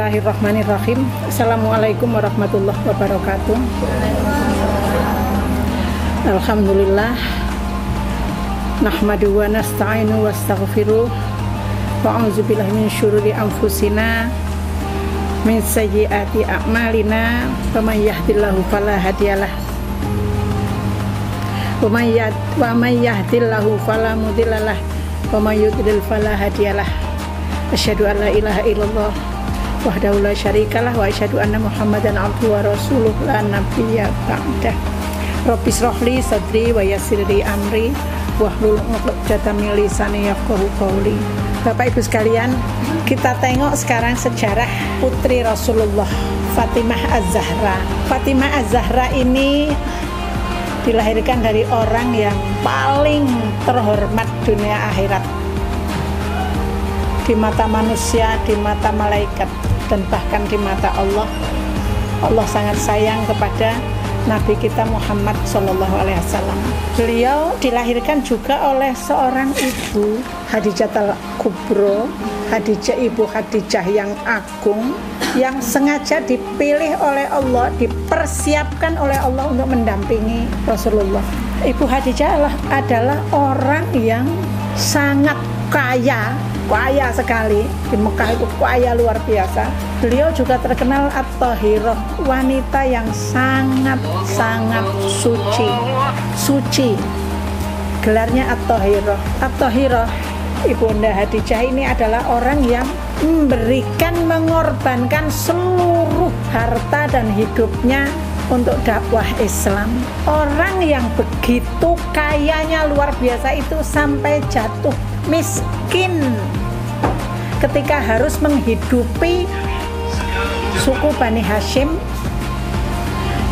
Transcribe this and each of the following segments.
Bismillahirrahmanirrahim. Assalamualaikum warahmatullahi wabarakatuh. Alhamdulillah. Nahmadu wa nasta'inu wa astaghfiruh. Wa a'udzubillahi min syururi anfusina min sayyiati a'malina. Wa may yahdihillahu fala hadiyalah. Wa may yahdihillahu fala mudhillalah. Wa may yudlil fala hadiyalah. Asyhadu an la ilaha illallah wahdahu la syarikalah wa asyhadu anna Muhammadan abduhu wa rasuluh la nabiyya ba'dah. Rabbi shrahli sadri wa yassirli amri wahlul 'uqdatam min lisani yafqahu qawli. Bapak Ibu sekalian, kita tengok sekarang sejarah putri Rasulullah, Fatimah Az-Zahra. Fatimah Az-Zahra ini dilahirkan dari orang yang paling terhormat dunia akhirat, di mata manusia, di mata malaikat, dan bahkan di mata Allah. Allah sangat sayang kepada Nabi kita Muhammad SAW. Beliau dilahirkan juga oleh seorang ibu, Khadijah Al-Kubro, Ibu Khadijah yang agung, yang sengaja dipilih oleh Allah, dipersiapkan oleh Allah untuk mendampingi Rasulullah. Ibu Khadijah adalah orang yang sangat kaya sekali. Di Mekah itu kaya luar biasa. Beliau juga terkenal At-Thahirah, wanita yang sangat suci. Gelarnya At-Thahirah. At-Thahirah, Ibunda Khadijah ini adalah orang yang mengorbankan seluruh harta dan hidupnya untuk dakwah Islam. Orang yang begitu kayanya luar biasa itu sampai jatuh miskin ketika harus menghidupi suku Bani Hashim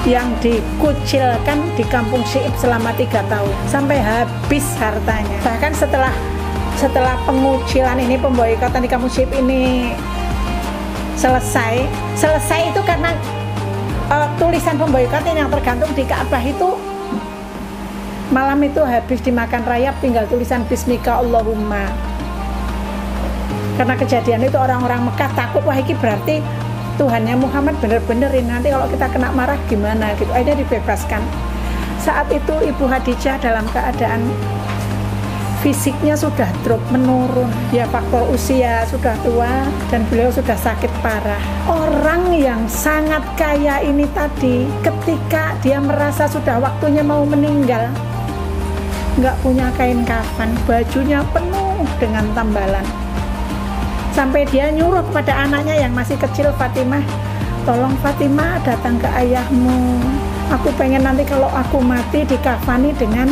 yang dikucilkan di kampung Syi'ib selama 3 tahun sampai habis hartanya. Bahkan setelah pengucilan ini, pemboikotan di kampung Syi'ib ini selesai itu karena tulisan pemboikotan yang tergantung di Ka'bah itu malam itu habis dimakan rayap, tinggal tulisan Bismika Allahumma. Karena kejadian itu orang-orang Mekah takut, wah ini berarti Tuhannya Muhammad bener-bener ini, nanti kalau kita kena marah gimana gitu. Akhirnya dibebaskan. Saat itu Ibu Khadijah dalam keadaan fisiknya sudah drop, menurun, ya faktor usia, sudah tua, dan beliau sudah sakit parah. Orang yang sangat kaya ini tadi, ketika dia merasa sudah waktunya mau meninggal, nggak punya kain kafan, bajunya penuh dengan tambalan. Sampai dia nyuruh kepada anaknya yang masih kecil, Fatimah, tolong Fatimah datang ke ayahmu, aku pengen nanti kalau aku mati dikafani dengan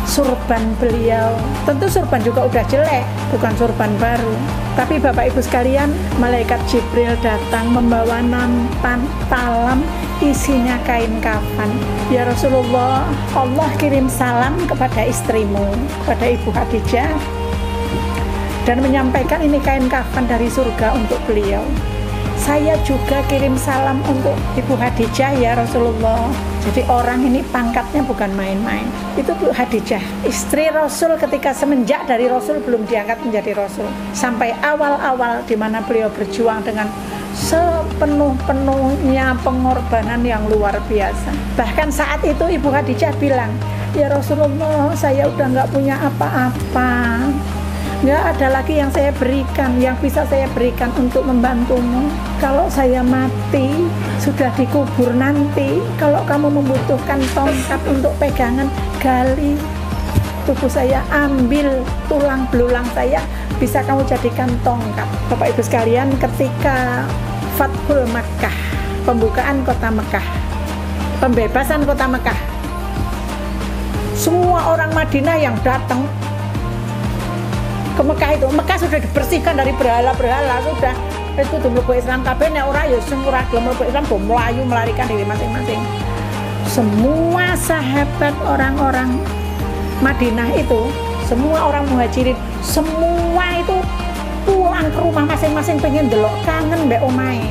surban beliau. Tentu surban juga udah jelek, bukan surban baru. Tapi Bapak Ibu sekalian, malaikat Jibril datang membawa nampan talam isinya kain kafan. Ya Rasulullah, Allah kirim salam kepada istrimu, kepada Ibu Khadijah, dan menyampaikan ini kain kafan dari surga untuk beliau. Saya juga kirim salam untuk Ibu Khadijah ya Rasulullah. Jadi orang ini pangkatnya bukan main-main. Itu Bu Khadijah, istri Rasul ketika semenjak dari Rasul belum diangkat menjadi Rasul. Sampai awal-awal di mana beliau berjuang dengan sepenuh-penuhnya pengorbanan yang luar biasa. Bahkan saat itu Ibu Khadijah bilang, ya Rasulullah, saya udah nggak punya apa-apa. Nggak ada lagi yang saya berikan, yang bisa saya berikan untuk membantumu. Kalau saya mati, sudah dikubur nanti, kalau kamu membutuhkan tongkat untuk pegangan, gali tubuh saya, ambil tulang belulang saya, bisa kamu jadikan tongkat. Bapak Ibu sekalian, ketika Fathul Makkah, pembukaan kota Mekah, pembebasan kota Mekah, semua orang Madinah yang datang ke Mekah itu, Mekah sudah dibersihkan dari berhala-berhala, sudah itu mlebu Islam kabeh, nek ora ya sing ora gelem mlebu Islam bom melayu melarikan diri masing-masing. Semua sahabat orang-orang Madinah itu, semua orang muhajirin, semua itu pulang ke rumah masing-masing, pengen delok, kangen mbek omahe.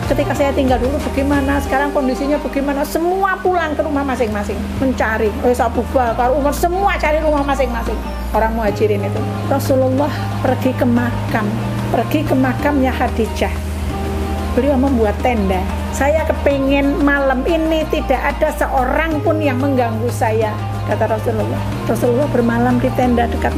Ketika saya tinggal dulu bagaimana, sekarang kondisinya bagaimana, semua pulang ke rumah masing-masing mencari. Abu Bakar, Umar, semua cari rumah masing-masing. Orang muhajirin itu. Rasulullah pergi ke makamnya Khadijah. beliau membuat tenda. Saya kepingin malam ini tidak ada seorang pun yang mengganggu saya, kata Rasulullah. Rasulullah bermalam di tenda dekat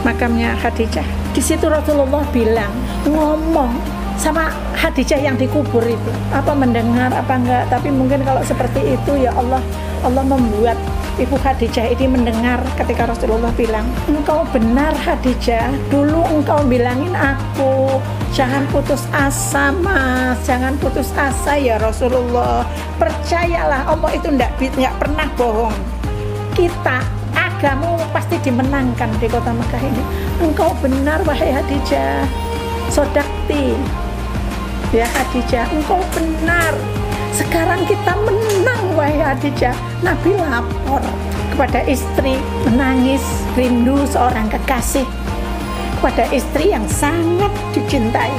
makamnya Khadijah. Di situ Rasulullah bilang, ngomong sama Khadijah yang dikubur itu, apa mendengar apa enggak, tapi mungkin kalau seperti itu ya Allah membuat Ibu Khadijah ini mendengar ketika Rasulullah bilang, engkau benar Khadijah, dulu engkau bilangin aku jangan putus asa mas, jangan putus asa ya Rasulullah, percayalah Allah itu enggak pernah bohong, kita agamamu pasti dimenangkan di kota Mekah ini. Engkau benar wahai Khadijah, sodakti ya Khadijah, engkau benar. Sekarang kita menang wahai Khadijah. Nabi lapor kepada istri, menangis rindu seorang kekasih, kepada istri yang sangat dicintai.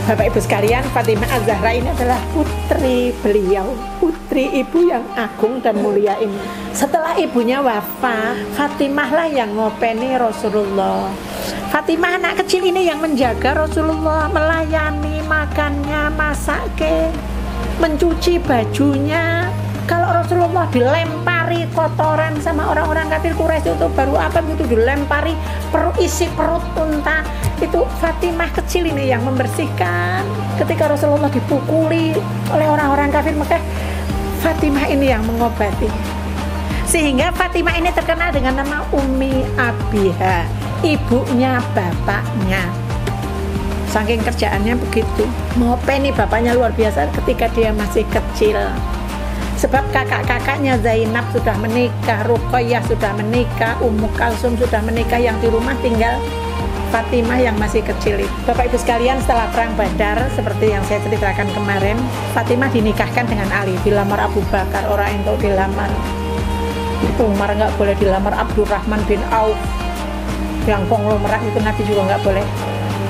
Bapak Ibu sekalian, Fatimah Az-Zahra ini adalah putri beliau, putri ibu yang agung dan mulia ini. Setelah ibunya wafat, Fatimah lah yang ngopeni Rasulullah. Fatimah anak kecil ini yang menjaga Rasulullah, melayani makannya, masaknya, mencuci bajunya. Kalau Rasulullah dilempari kotoran sama orang-orang kafir Quraisy itu baru apa gitu, dilempari isi perut unta, itu Fatimah kecil ini yang membersihkan. Ketika Rasulullah dipukuli oleh orang-orang kafir Mekah, Fatimah ini yang mengobati. Sehingga Fatimah ini terkenal dengan nama Ummi Abiha, ibunya bapaknya. Saking kerjaannya begitu, ngopeni bapaknya luar biasa ketika dia masih kecil. Sebab kakak-kakaknya Zainab sudah menikah, Ruqayyah sudah menikah, Ummu Kalsum sudah menikah, yang di rumah tinggal Fatimah yang masih kecil itu. Bapak Ibu sekalian, setelah perang Badar seperti yang saya ceritakan kemarin, Fatimah dinikahkan dengan Ali, dilamar Abu Bakar, orang itu dilamar Umar, nggak boleh dilamar Abdurrahman bin Auf yang konglomerat itu, Nabi juga nggak boleh.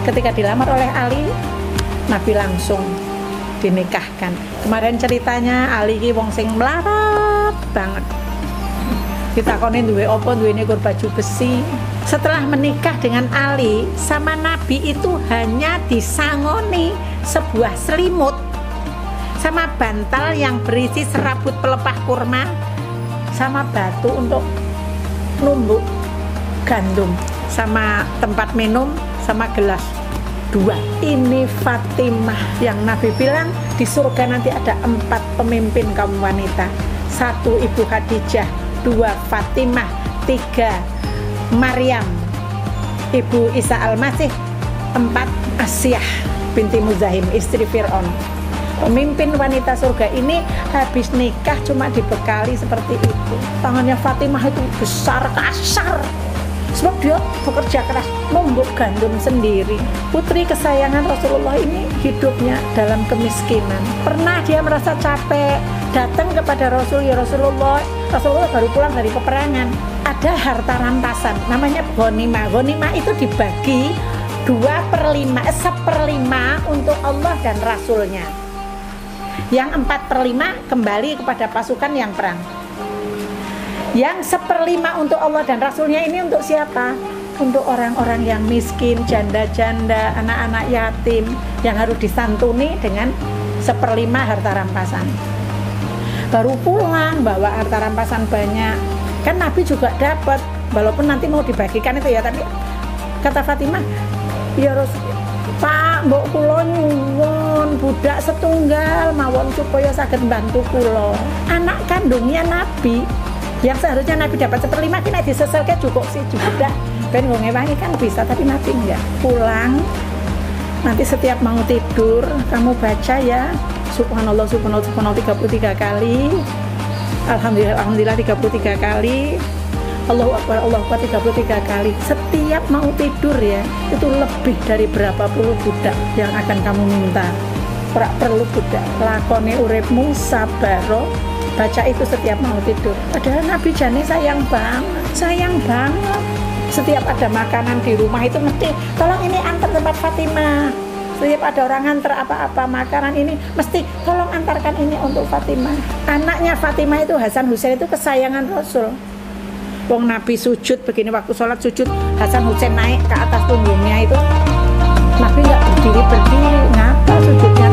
Ketika dilamar oleh Ali, Nabi langsung dinikahkan. Kemarin ceritanya Ali ki wong sing melarat banget. Ditakoni duwe apa, duwe negur baju besi. Setelah menikah dengan Ali, sama Nabi itu hanya disangoni sebuah selimut sama bantal yang berisi serabut pelepah kurma sama batu untuk numbuk gandum, sama tempat minum, sama gelas. Dua. Ini Fatimah yang Nabi bilang di surga nanti ada 4 pemimpin kaum wanita. 1 Ibu Khadijah, 2 Fatimah, 3 Maryam Ibu Isa Al-Masih, 4 Asyah binti Muzahim, istri Fir'aun. Pemimpin wanita surga ini habis nikah cuma dibekali seperti itu. Tangannya Fatimah itu besar, kasar, sebab dia bekerja keras numbuk gandum sendiri. Putri kesayangan Rasulullah ini hidupnya dalam kemiskinan. Pernah dia merasa capek, datang kepada Rasul, ya Rasulullah, Rasulullah baru pulang dari peperangan, ada harta rampasan namanya ghanimah. Ghanimah itu dibagi 1/5 untuk Allah dan Rasulnya, yang 4/5 kembali kepada pasukan yang perang. Yang 1/5 untuk Allah dan Rasulnya ini untuk siapa? Untuk orang-orang yang miskin, janda-janda, anak-anak yatim yang harus disantuni dengan 1/5 harta rampasan. Baru pulang bawa harta rampasan banyak. Kan Nabi juga dapat, walaupun nanti mau dibagikan itu ya, tapi kata Fatimah, ya Pak, mbok kula nyuwun budak setunggal mawon supaya saged bantu kula. Anak kandungnya Nabi yang seharusnya Nabi dapat 1/5, kena diseselke cukup sih budak ben ngewangi kan bisa, tapi Nabi enggak. Pulang nanti setiap mau tidur kamu baca ya Subhanallah Subhanallah Subhanallah 33 kali, Alhamdulillah Alhamdulillah 33 kali, Allahu Akbar Allahu Akbar 33 kali. Setiap mau tidur ya, itu lebih dari berapa puluh budak yang akan kamu minta. Ora perlu budak, lakone uripmu sabaro, baca itu setiap mau tidur. Padahal Nabi jane sayang banget. Setiap ada makanan di rumah itu mesti tolong ini antar tempat Fatimah. Setiap ada orang antar apa-apa makanan ini mesti tolong antarkan ini untuk Fatimah. Anaknya Fatimah itu Hasan Husain itu kesayangan Rasul. Wong Nabi sujud begini, waktu sholat sujud, Hasan Husain naik ke atas punggungnya itu, Nabi nggak berdiri, ngapa sujudnya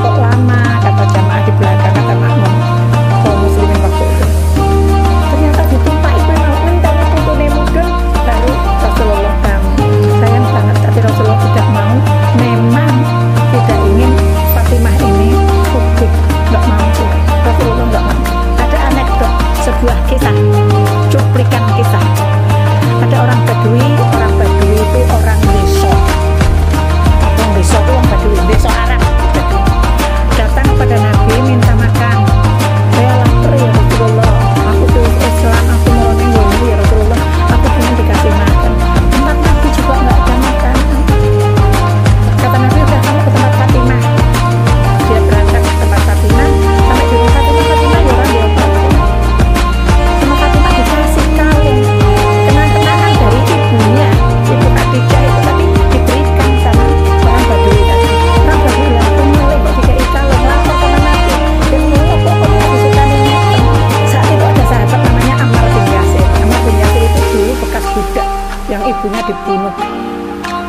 ibunya dibunuh.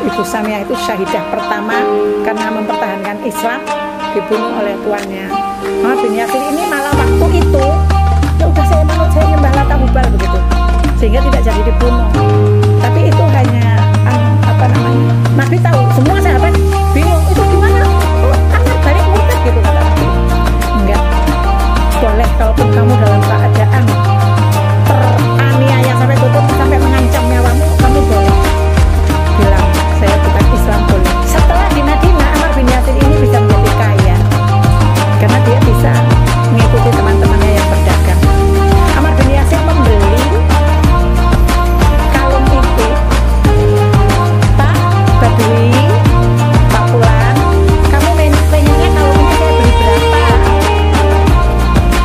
Ibu Samiyah itu syahidah pertama karena mempertahankan Islam, dibunuh oleh tuannya. Ammar bin Yasir ini malah waktu itu ya udah saya manut, saya nyembah Lata Hubal begitu, sehingga tidak jadi dibunuh. Tapi itu hanya Nabi tahu, semua sahabat bingung itu gimana, Ammar balik murtad gitu kata Nabi. Enggak boleh, kalaupun kamu dalam keadaan teraniaya sampai tutup, sampai mengancam nyawamu, kamu boleh bilang saya bukan Islam, boleh. Setelah di Madinah, Ammar bin Yasir ini bisa menjadi kaya karena dia bisa mengikuti teman-temannya yang berdagang. Ammar bin Yasir membeli kalung itu, Pak Badui, Pak Fulan, kamu pengennya kalung ini saya beli berapa?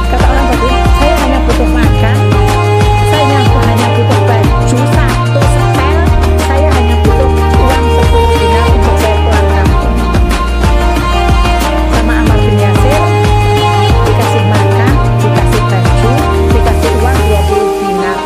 Kata orang Badui, saya hanya butuh makan, saya hanya butuh baju satu setel, saya hanya butuh uang 10 dinar untuk saya pulang kampung. Sama Ammar bin Yasir dikasih makan, dikasih baju, dikasih uang 20 dinar.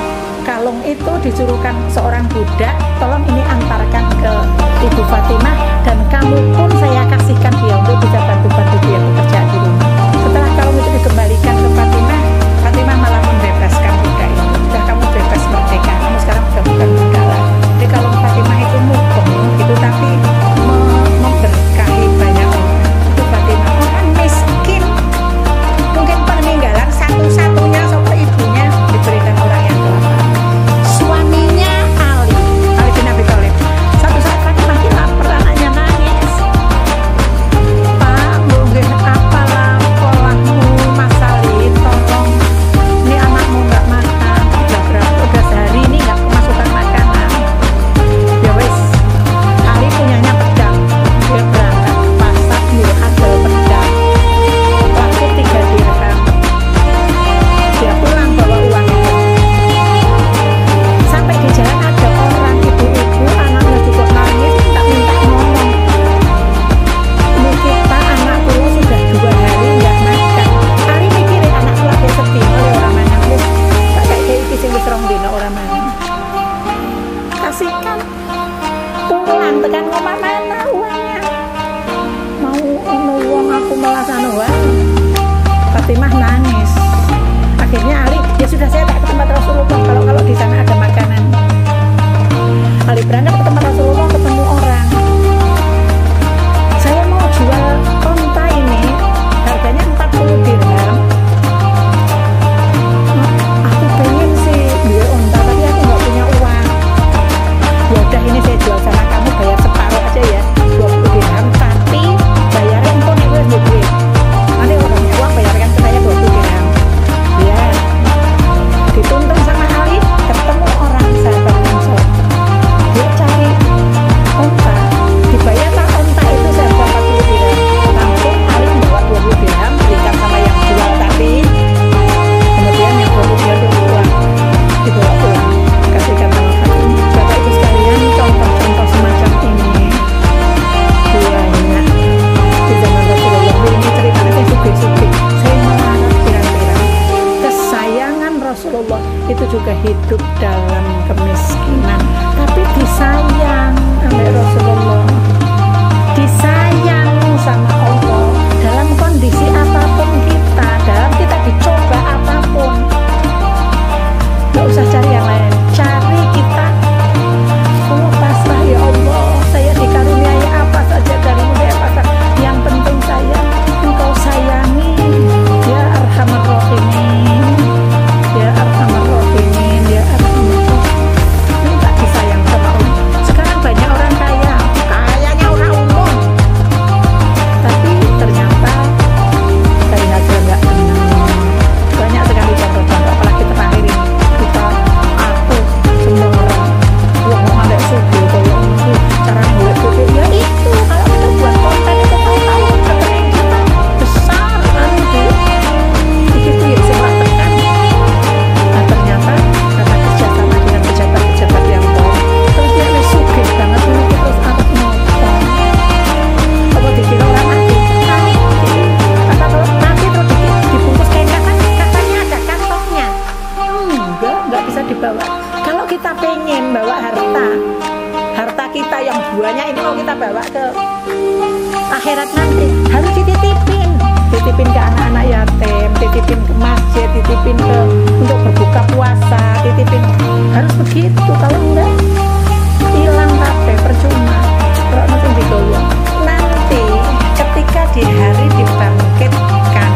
Kalung itu disuruhkan seorang budak, tolong ini antarkan ke Ibu Fatimah, dan kamu pun saya kasihkan dia untuk bisa bantu-bantu dia bekerja di rumah. Setelah kalung itu dikembalikan ke Fatimah, Fatimah malah membebaskan budak itu. Sudah kamu bebas merdeka, kamu sekarang sudah bukan budak lah. Jadi kalung Fatimah itu mukong gitu, tapi memberkahi banyak orang. Itu Fatimah orang miskin, mungkin peninggalan satu-satunya sama ibunya diberikan orang yang kelaparan. Suaminya Ali bin Abi Thalib, satu saat Fatimah lapar, anaknya nangis. Pak, mungkin apalah polahmu Mas Ali, tolong ini anakmu nggak makan, udah sehari ini nggak kemasukan makanan. Ya wes, Ali punyanya pedang, dia berangkat ke pasar, dia ambil pedang, laku 3 dirham, dia pulang bawa uang itu. Sampai di jalan ada orang ibu-ibu, anaknya juga nangis, minta ngomong, mungkin Pak anakku sudah 2 hari nggak makan. Ali mikirin anakku lagi sedih oleh orang mana, tak kayak iki sing wis 2 dina orang mana. Kasihkan, pulang tekan ngomong mana uangnya, mau uang aku malah sana uang. Fatimah nangis. Akhirnya Ali, ya sudah saya tak ke tempat Rasulullah, kalau di sana ada makanan. Ali berangkat ke tempat Rasulullah, ketemu orang. Saya mau jual onta ini, harganya 40 dirham. Aku pengen sih beli onta, tapi aku nggak punya uang. Ya udah, ini saya jual sama kamu, bayar separuh aja ya, 20 dirham. Tapi bayarnya empun itu wis duit. Nanti kalau punya uang bayarkan ke saya 20 dirham. Ya, dituntun sama Ali, ketemu orang sahabat Ansor. Dia cari onta, dibayarlah onta itu seharga 40 dirham. Langsung Ali membawa 20 dirham, berikan sama yang jual tadi. Kemudian yang 20 dirham itu pulang, dibawa pulang, kasihkan sama Fatimah. Bapak Ibu sekalian, contoh-contoh semacam ini banyak di zaman Rasulullah. Ini ceritanya saya sugih-sugih, saya mengharap pirang-pirang. Kesayangan Rasulullah itu juga hidup dalam kemiskinan, tapi disayang oleh Rasulullah, disayang sama Allah. Dalam kondisi apapun kita, dalam kita dicoba apapun, gak usah cari yang lain, cari kita. Oh pasrah ya Allah, saya dikaruniai apa saja darimu, saya pasrah. Yang penting saya engkau sayangi, ya Arhamar Rahimin, ya Arhamar Rahimin, ya Arhamar Rahimin. Minta disayang sama Allah. Sekarang banyak orang kaya, kayanya orang umum, tapi ternyata dari hasil nggak tenang. Banyak sekali contoh-contoh, apalagi terakhir ini kita, aku, semua orang ngomong ada suku, kalau cara mulai suku, ya itu kalau kita buat konten itu tahu-tahu rekening kita besar nanti begitu ya, semua tekan. Nah ternyata karena kerjasama dengan pejabat-pejabat yang top, terus dia lebih sugih banget dulu, terus aku ngomong kalau dikira orang mati, kata kalau mati terus dibungkus kain kafan, kafannya ada kantongnya, enggak bisa dibawa. Kalau kita pengen bawa harta harta kita yang banyak ini mau kita bawa ke akhirat nanti, harus dititipin ke anak-anak yatim, titipin ke masjid, titipin ke untuk berbuka puasa, titipin, harus begitu. Kalau enggak hilang kabeh, percuma. Kalau nanti ditolong nanti ketika di hari dibangkitkan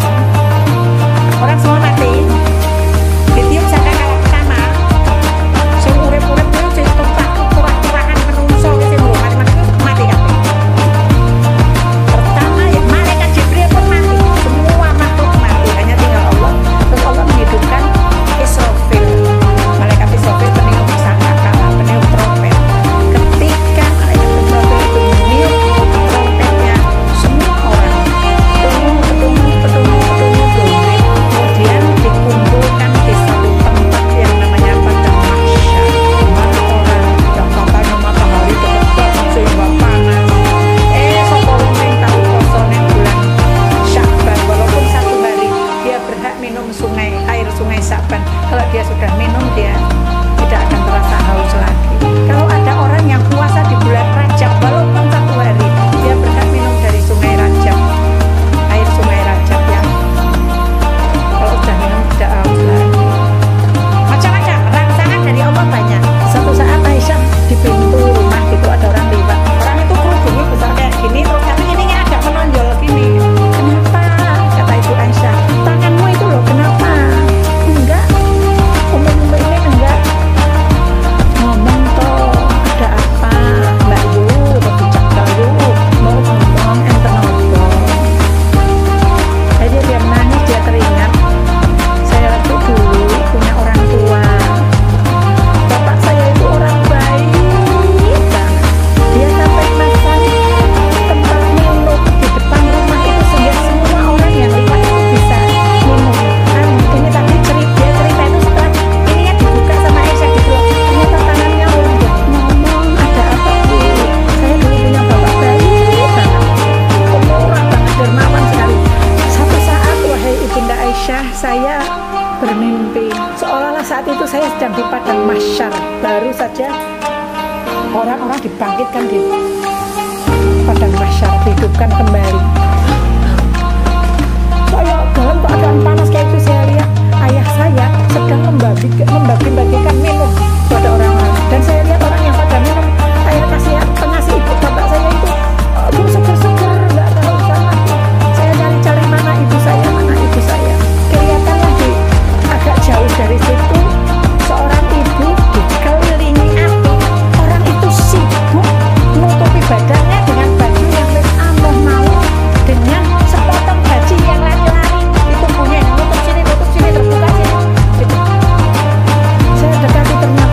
orang semua mati, ditiup saka kalak pertama sing urip-urip kuwi sing tumpah turah-turahan menungso sing mati kabeh. Pertama ya malaikat Jibril pun mati, semua makhluk mati, hanya tinggal Allah. Terus Allah menghidupkan Israfil, malaikat Israfil peniup sangkakala, peniup trompet. Ketika malaikat Israfil itu meniup trompetnya, semua orang kemudian dikumpulkan di satu tempat yang namanya padang mahsyar, di mana orang yang katanya matahari dekat sehingga panas. Sapa wong tahu kosone bulan Sya'ban, walaupun satu hari dia berhak minum air sungai Sya'ban. Kalau dia sudah minum, dia tidak akan terasa haus lagi. Kalau ada orang yang puasa di bulan Rajab, walaupun satu hari, dia berhak minum dari sungai Rajab, air sungai Rajab yang kalau sudah minum tidak haus lagi. Macam-macam rangsangan dari Allah banyak. Satu saat Aisyah di pintu rumah itu ada orang lewat, orang itu kerudungnya besar kayak gini, terus tapi ini agak menonjol gini. Kenapa? Kata Ibu Aisyah, tanganmu itu loh kenapa? Enggak, umum-umum ini enggak. Ngomong toh, ada apa Mbak Yu, atau dicakal Yu, mau ngomong enten apa? Jadi dia menangis, dia teringat saya waktu dulu punya orang tua, bapak saya itu orang baik banget. Dia sampai masang tempat minum di depan rumah itu sehingga semua orang yang lewat itu bisa minum. Kan ini tadi dia cerita itu setelah ini ya dibuka sama Aisyah gitu loh. Ternyata tangannya untuk ngomong, ada apa Bu? Saya dulu punya bapak baik banget, pemurah banget, dermawan sekali. Satu saat wahai Ibunda Aisyah, saya bermimpi seolah-olah saat itu saya sedang di padang mahsyar, baru saja orang-orang dibangkitkan di padang mahsyar, dihidupkan kembali. Saya dalam keadaan panas kayak itu, saya lihat ayah saya sedang membagi-bagikan minum kepada orang lain, dan saya lihat orang yang pada minum air pengasih ibu bapak saya itu seger-seger, nggak tahu sana. Saya cari-cari mana ibu saya. Kelihatanlah agak jauh dari situ seorang ibu dikelilingi api. Orang itu sibuk menutupi badannya dengan baju yang wis ampuh mau, dengan sepotong gaji yang lari-lari itu punya nutup sini terbuka sini gitu. Saya dekati ternyata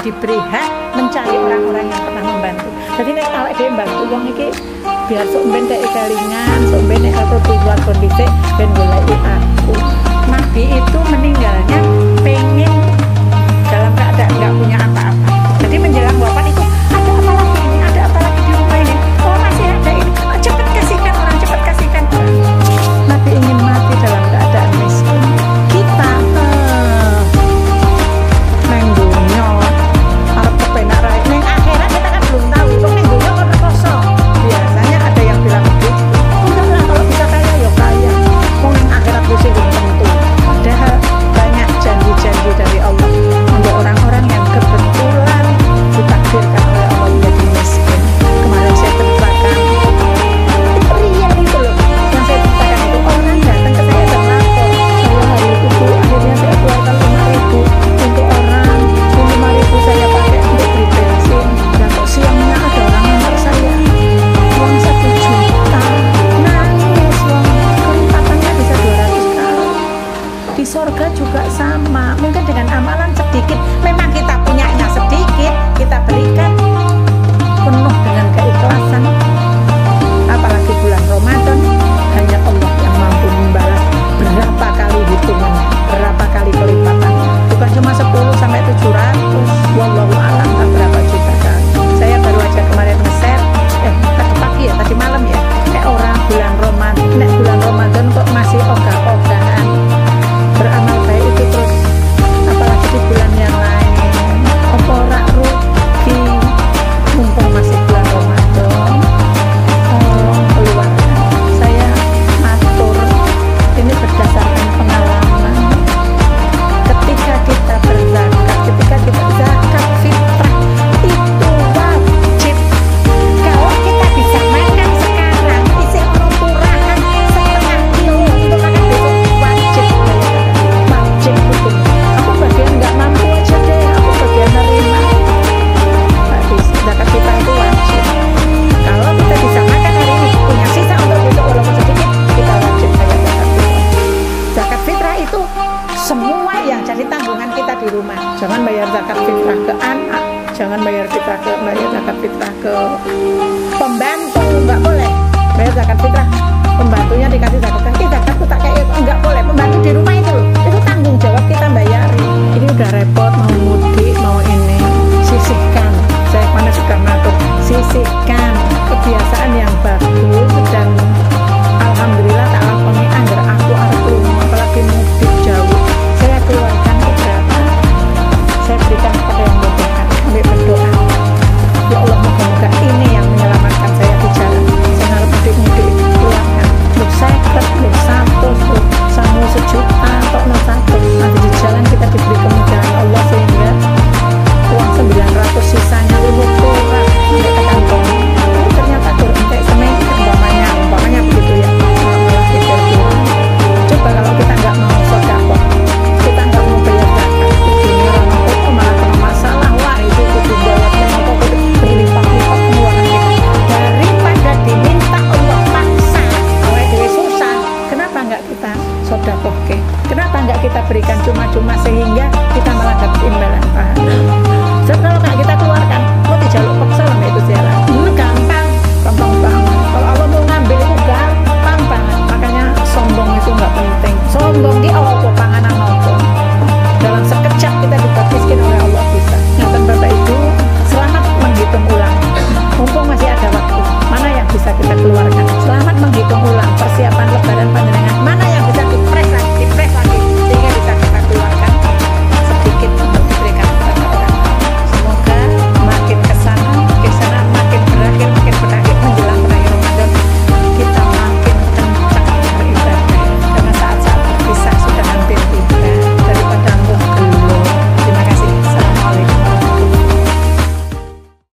diberi hak mencari orang-orang yang pernah membantu. Jadi nek awake dhewe bantu wong iki biar sok ben dek kelingan, sok ben nek aku buat kondisi ben goleki aku. Nabi itu meninggalnya pengen dalam keadaan nggak punya apa-apa. Jadi menjelang wafat